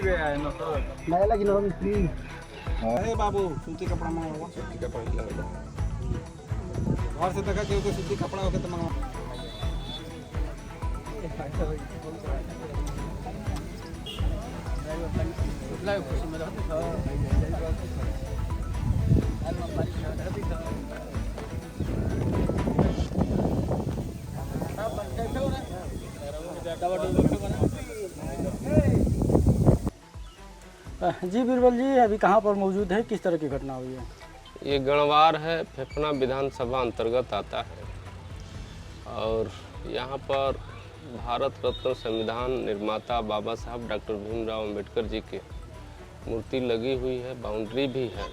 नया लगी ना मिस्त्री। अरे बाबू सूती कपड़ा मंगवाओ, सूती कपड़ा ही लगेगा। घर से देखा कि सूती कपड़ा होके तो मंगवा। जी बीरबल जी, अभी कहाँ पर मौजूद है, किस तरह की घटना हुई है? ये गणवार है, फेफना विधानसभा अंतर्गत आता है और यहाँ पर भारत रत्न संविधान निर्माता बाबा साहब डॉक्टर भीमराव अंबेडकर जी की मूर्ति लगी हुई है, बाउंड्री भी है।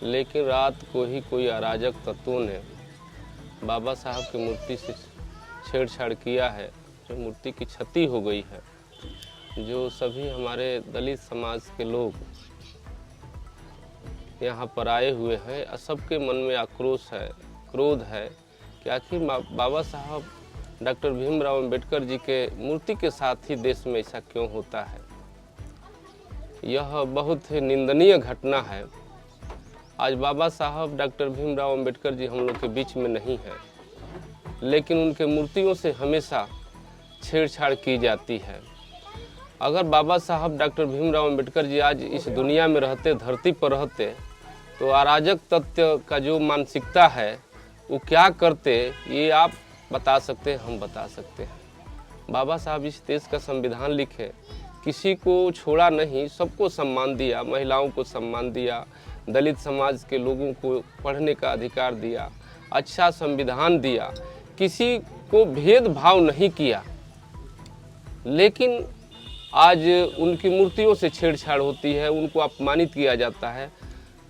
लेकिन रात को ही कोई अराजक तत्वों ने बाबा साहब की मूर्ति से छेड़छाड़ किया है, जो मूर्ति की क्षति हो गई है। जो सभी हमारे दलित समाज के लोग यहाँ पर आए हुए हैं, सबके मन में आक्रोश है, क्रोध है कि आखिर बाबा साहब डॉक्टर भीमराव अंबेडकर जी के मूर्ति के साथ ही देश में ऐसा क्यों होता है। यह बहुत ही निंदनीय घटना है। आज बाबा साहब डॉक्टर भीमराव अंबेडकर जी हम लोग के बीच में नहीं है, लेकिन उनके मूर्तियों से हमेशा छेड़छाड़ की जाती है। अगर बाबा साहब डॉक्टर भीमराव अंबेडकर जी आज इस दुनिया में रहते, धरती पर रहते, तो अराजक तत्व का जो मानसिकता है वो क्या करते, ये आप बता सकते हैं, हम बता सकते हैं। बाबा साहब इस देश का संविधान लिखे, किसी को छोड़ा नहीं, सबको सम्मान दिया, महिलाओं को सम्मान दिया, दलित समाज के लोगों को पढ़ने का अधिकार दिया, अच्छा संविधान दिया, किसी को भेदभाव नहीं किया। लेकिन आज उनकी मूर्तियों से छेड़छाड़ होती है, उनको अपमानित किया जाता है।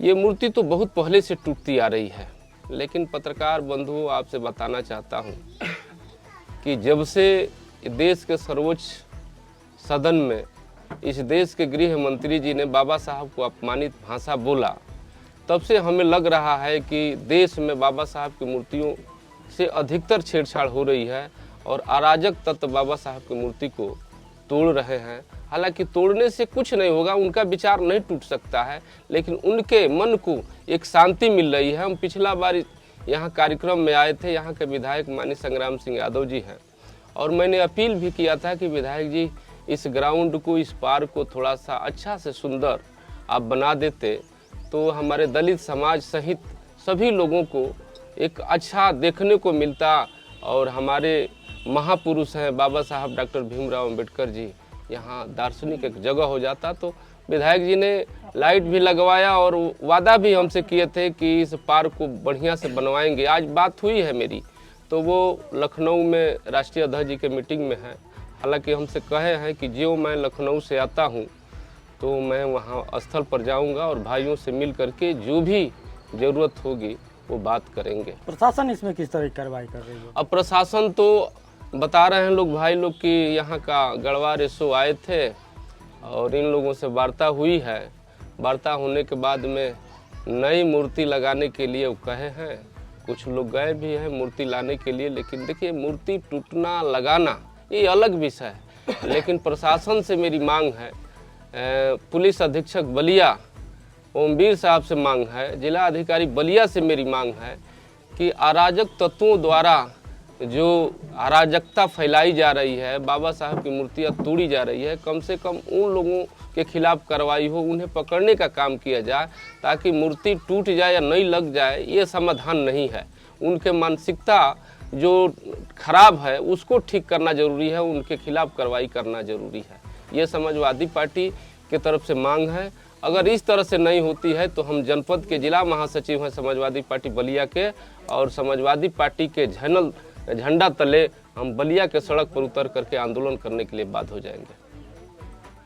ये मूर्ति तो बहुत पहले से टूटती आ रही है, लेकिन पत्रकार बंधुओं आपसे बताना चाहता हूँ कि जब से देश के सर्वोच्च सदन में इस देश के गृह मंत्री जी ने बाबा साहब को अपमानित भाषा बोला, तब से हमें लग रहा है कि देश में बाबा साहब की मूर्तियों से अधिकतर छेड़छाड़ हो रही है और अराजक तत्व बाबा साहब की मूर्ति को तोड़ रहे हैं। हालांकि तोड़ने से कुछ नहीं होगा, उनका विचार नहीं टूट सकता है, लेकिन उनके मन को एक शांति मिल रही है। हम पिछला बार यहाँ कार्यक्रम में आए थे, यहाँ के विधायक माननीय संग्राम सिंह यादव जी हैं, और मैंने अपील भी किया था कि विधायक जी इस ग्राउंड को, इस पार्क को थोड़ा सा अच्छा से सुंदर आप बना देते तो हमारे दलित समाज सहित सभी लोगों को एक अच्छा देखने को मिलता और हमारे महापुरुष हैं बाबा साहब डॉक्टर भीमराव अंबेडकर जी यहाँ दार्शनिक एक जगह हो जाता। तो विधायक जी ने लाइट भी लगवाया और वादा भी हमसे किए थे कि इस पार्क को बढ़िया से बनवाएंगे। आज बात हुई है मेरी, तो वो लखनऊ में राष्ट्रीय अध्यक्ष जी के मीटिंग में है। हालांकि हमसे कहे हैं कि जो मैं लखनऊ से आता हूँ तो मैं वहाँ स्थल पर जाऊँगा और भाइयों से मिल करके जो भी ज़रूरत होगी वो बात करेंगे। प्रशासन इसमें किस तरह की कार्रवाई कर रही है? अब प्रशासन तो बता रहे हैं लोग, भाई लोग कि यहाँ का गढ़वार एसओ आए थे और इन लोगों से वार्ता हुई है। वार्ता होने के बाद में नई मूर्ति लगाने के लिए वो कहे हैं, कुछ लोग गए भी हैं मूर्ति लाने के लिए। लेकिन देखिए, मूर्ति टूटना लगाना ये अलग विषय है, लेकिन प्रशासन से मेरी मांग है, पुलिस अधीक्षक बलिया ओमवीर साहब से मांग है, जिला अधिकारी बलिया से मेरी मांग है कि अराजक तत्वों द्वारा जो अराजकता फैलाई जा रही है, बाबा साहब की मूर्तियाँ तोड़ी जा रही है, कम से कम उन लोगों के खिलाफ कार्रवाई हो, उन्हें पकड़ने का काम किया जाए, ताकि मूर्ति टूट जाए या नहीं लग जाए ये समाधान नहीं है। उनके मानसिकता जो खराब है उसको ठीक करना जरूरी है, उनके खिलाफ कार्रवाई करना जरूरी है। ये समाजवादी पार्टी के तरफ से मांग है। अगर इस तरह से नहीं होती है तो हम जनपद के जिला महासचिव हैं समाजवादी पार्टी बलिया के, और समाजवादी पार्टी के झंडा तले हम बलिया के सड़क पर उतर करके आंदोलन करने के लिए बाध्य हो जाएंगे।